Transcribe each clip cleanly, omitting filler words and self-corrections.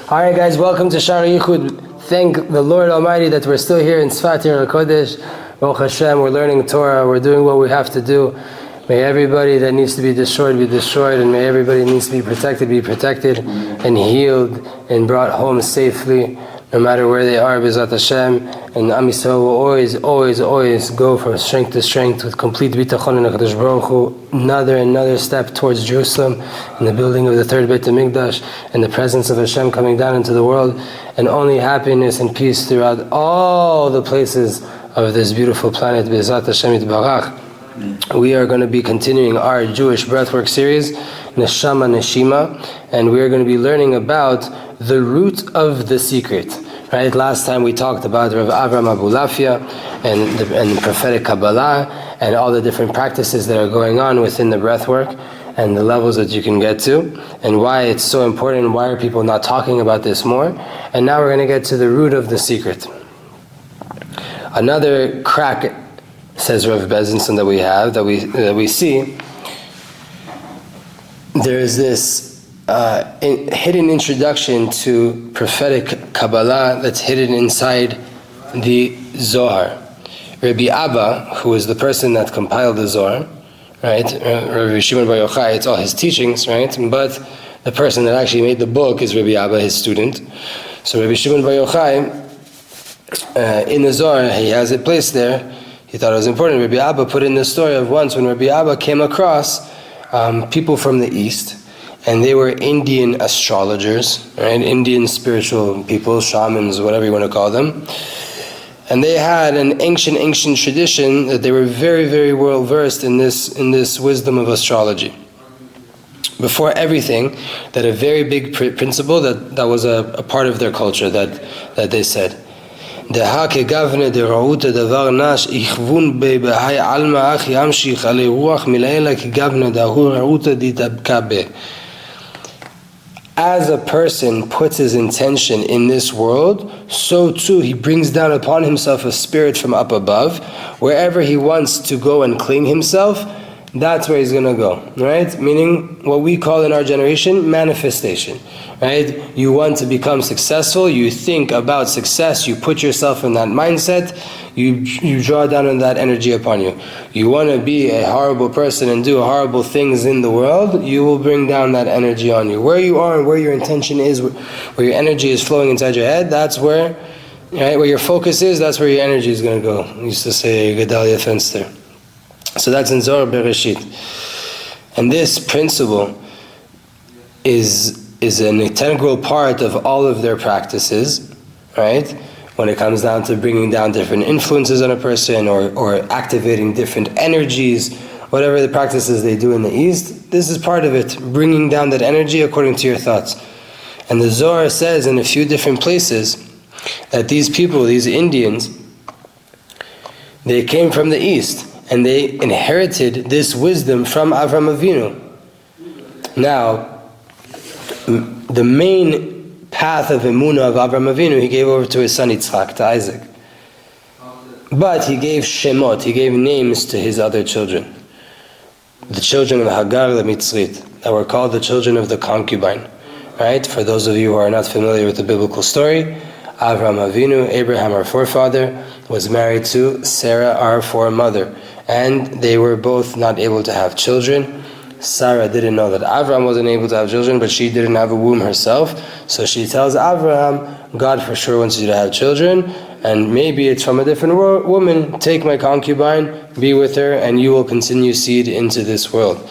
Alright guys, welcome to Sha'ar HaYichud. Thank the Lord Almighty that we're still here in Tzfat HaKodesh. Baruch Hashem, we're learning Torah, we're doing what we have to do. May everybody that needs to be destroyed, and may everybody that needs to be protected, and healed, and brought home safely, no matter where they are, Avodat Hashem. And Am Yisrael will always go from strength to strength with complete bitachon in HaKadosh Baruch Hu. Another step towards Jerusalem, and the building of the third Beit HaMikdash, and the presence of Hashem coming down into the world, and only happiness and peace throughout all the places of this beautiful planet, B'ezrat Hashem Yitbarach. We are going to be continuing our Jewish Breathwork series, Neshama Neshima, and we are going to be learning about the root of the secret. Right? Last time we talked about Rav Avraham Abulafia and the prophetic Kabbalah and all the different practices that are going on within the Breathwork and the levels that you can get to and why it's so important and why are people not talking about this more. And now we're going to get to the root of the secret. Another crack, says Rav Bezinson, that we see, there is this hidden introduction to prophetic Kabbalah that's hidden inside the Zohar. Rabbi Abba, who is the person that compiled the Zohar, right? Rabbi Shimon Bar Yochai, it's all his teachings, right? But the person that actually made the book is Rabbi Abba, his student. So Rabbi Shimon Bar Yochai, in the Zohar, he has it placed there. He thought it was important. Rabbi Abba put in the story of once when Rabbi Abba came across people from the East, and they were Indian astrologers, right? Indian spiritual people, shamans, whatever you want to call them. And they had an ancient tradition that they were very, very well versed in this wisdom of astrology. Before everything, that a very big principle that was a part of their culture that they said. דהה כגוונה דרעותא דבר נש יכבון בהי עלמא אך ימשיך עלי רוח מלעילה כגוונה דהוא רעותא דתדבקה בה. As a person puts his intention in this world, so too he brings down upon himself a spirit from up above. Wherever he wants to go and clean himself, that's where he's going to go, right? Meaning what we call in our generation manifestation, right? You want to become successful, you think about success, you put yourself in that mindset, you draw down on that energy upon you. You want to be a horrible person and do horrible things in the world, you will bring down that energy on you. Where you are and where your intention is, where your energy is flowing inside your head, that's where, right, where your focus is, that's where your energy is going to go. I used to say Gedalia Fenster. So that's in Zohar Bereshit. And this principle is an integral part of all of their practices, right? When it comes down to bringing down different influences on a person or activating different energies, whatever the practices they do in the East, this is part of it, bringing down that energy according to your thoughts. And the Zohar says in a few different places that these people, these Indians, they came from the East. And they inherited this wisdom from Avraham Avinu. Now, the main path of emunah of Avraham Avinu, he gave over to his son Yitzchak, to Isaac. But he gave shemot, he gave names to his other children. The children of Hagar the Mitzrit, that were called the children of the concubine. Right? For those of you who are not familiar with the biblical story, Avraham Avinu, Abraham our forefather, was married to Sarah our foremother. And they were both not able to have children. Sarah didn't know that Avraham wasn't able to have children, but she didn't have a womb herself. So she tells Avraham, God for sure wants you to have children, and maybe it's from a different woman. Take my concubine, be with her, and you will continue seed into this world.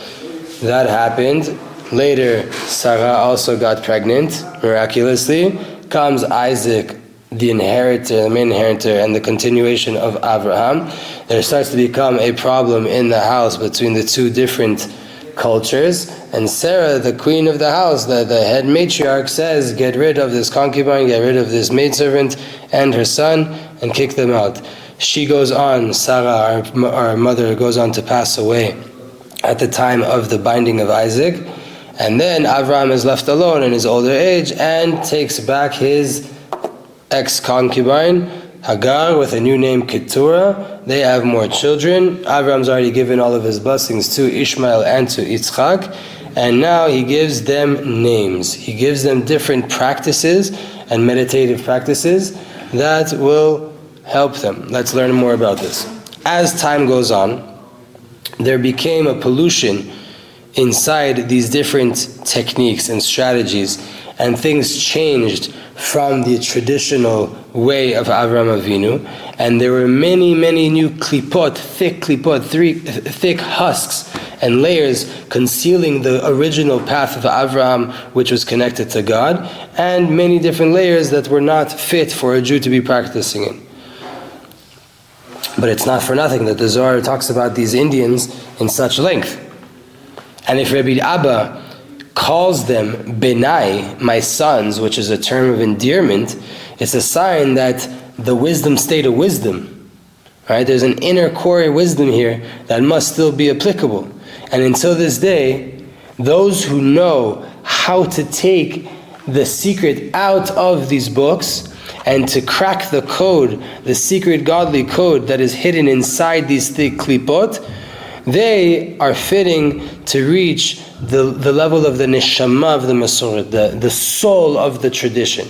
That happened. Later, Sarah also got pregnant, miraculously. Comes Isaac, the inheritor, the main inheritor, and the continuation of Avraham. There starts to become a problem in the house between the two different cultures, and Sarah, the queen of the house, the head matriarch, says, get rid of this concubine, get rid of this maidservant and her son, and kick them out. She goes on, Sarah, our mother, goes on to pass away at the time of the binding of Isaac, and then Avraham is left alone in his older age and takes back his ex-concubine, Hagar, with a new name, Keturah. They have more children. Abraham's already given all of his blessings to Ishmael and to Yitzchak. and now he gives them names. He gives them different practices and meditative practices that will help them. Let's learn more about this. As time goes on, there became a pollution inside these different techniques and strategies, and things changed from the traditional way of Avraham Avinu, and there were many new klipot, thick husks and layers concealing the original path of Avraham, which was connected to God, and many different layers that were not fit for a Jew to be practicing in. But it's not for nothing that the Zohar talks about these Indians in such length. And if Rabbi Abba calls them Benai, my sons, which is a term of endearment, it's a sign that the wisdom state of wisdom, right? There's an inner core wisdom here that must still be applicable. And until this day, those who know how to take the secret out of these books and to crack the code, the secret godly code that is hidden inside these thick klipot, they are fitting to reach the level of the neshama of the Masorah, the soul of the tradition.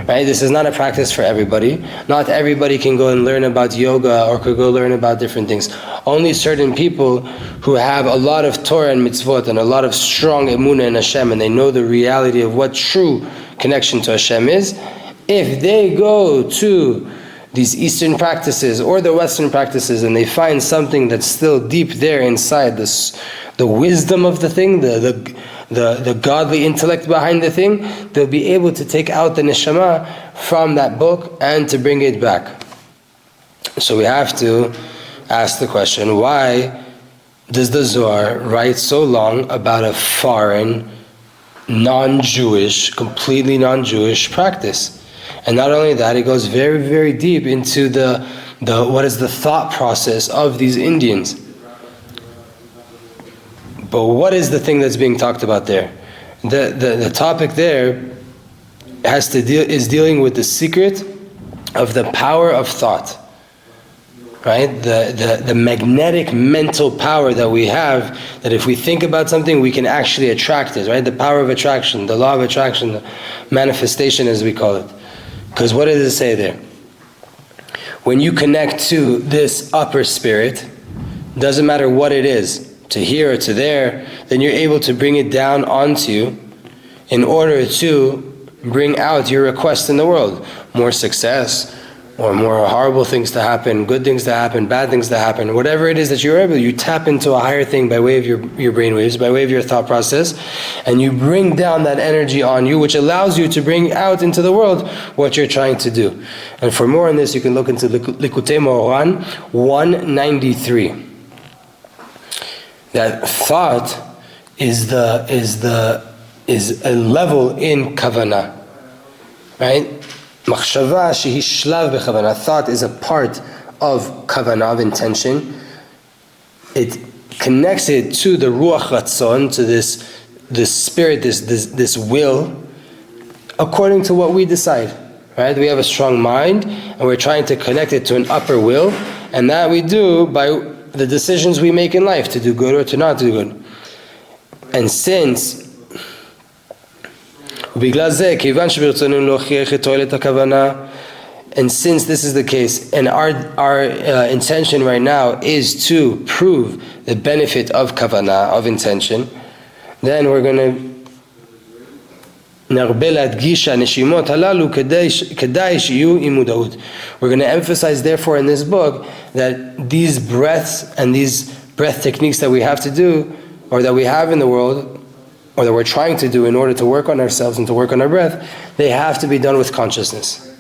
Right? This is not a practice for everybody. Not everybody can go and learn about yoga or could go learn about different things. Only certain people who have a lot of Torah and mitzvot and a lot of strong emunah in Hashem, and they know the reality of what true connection to Hashem is, if they go to these Eastern practices or the Western practices and they find something that's still deep there inside this, the wisdom of the thing, the godly intellect behind the thing, they'll be able to take out the neshama from that book and to bring it back. So we have to ask the question, why does the Zohar write so long about a foreign, non-Jewish, completely non-Jewish practice? And not only that, it goes very deep into the what is the thought process of these Indians. But what is the thing that's being talked about there? The topic there is dealing with the secret of the power of thought. Right? The magnetic mental power that we have, that if we think about something, we can actually attract it, right? The power of attraction, the law of attraction, the manifestation as we call it. Because what does it say there? When you connect to this upper spirit, doesn't matter what it is, to here or to there, then you're able to bring it down onto you in order to bring out your request in the world. More success, or more horrible things to happen, good things to happen, bad things to happen, whatever it is that you're able, you tap into a higher thing by way of your brainwaves, by way of your thought process, and you bring down that energy on you, which allows you to bring out into the world what you're trying to do. And for more on this, you can look into Likutei Moharan 193. That thought is a level in kavanah, right? Machshava shehi shlav b'chavanah. Thought is a part of kavanah, of intention. It connects it to the ruach ratzon, to this spirit, this will, according to what we decide. Right? We have a strong mind, and we're trying to connect it to an upper will, and that we do by the decisions we make in life, to do good or to not do good. And since this is the case, and our intention right now is to prove the benefit of kavanah, of intention, then we're going to emphasize therefore in this book that these breaths and these breath techniques that we have to do, or that we have in the world, or that we're trying to do in order to work on ourselves and to work on our breath, they have to be done with consciousness.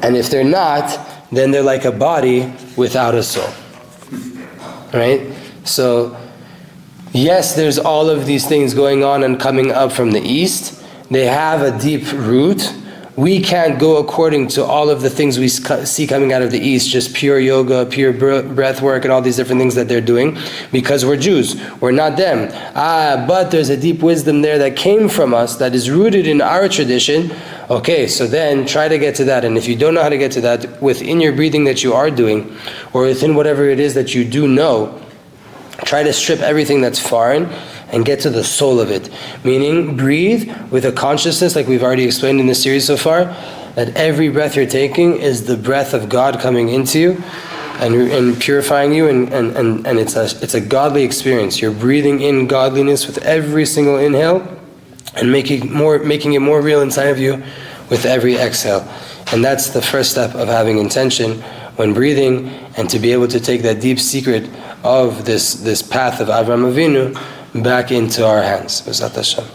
And if they're not, then they're like a body without a soul. Right? So, yes, there's all of these things going on and coming up from the east. They have a deep root. We can't go according to all of the things we see coming out of the east, just pure yoga, pure breathwork, and all these different things that they're doing, because we're Jews. We're not them. But there's a deep wisdom there that came from us, that is rooted in our tradition. Okay, so then try to get to that. And if you don't know how to get to that, within your breathing that you are doing, or within whatever it is that you do know, try to strip everything that's foreign and get to the soul of it. Meaning, breathe with a consciousness, like we've already explained in this series so far, that every breath you're taking is the breath of God coming into you and purifying you, and it's a godly experience. You're breathing in godliness with every single inhale and making it more real inside of you with every exhale. And that's the first step of having intention when breathing, and to be able to take that deep secret of this path of Avraham Avinu back into our hands. Avodat Hashem.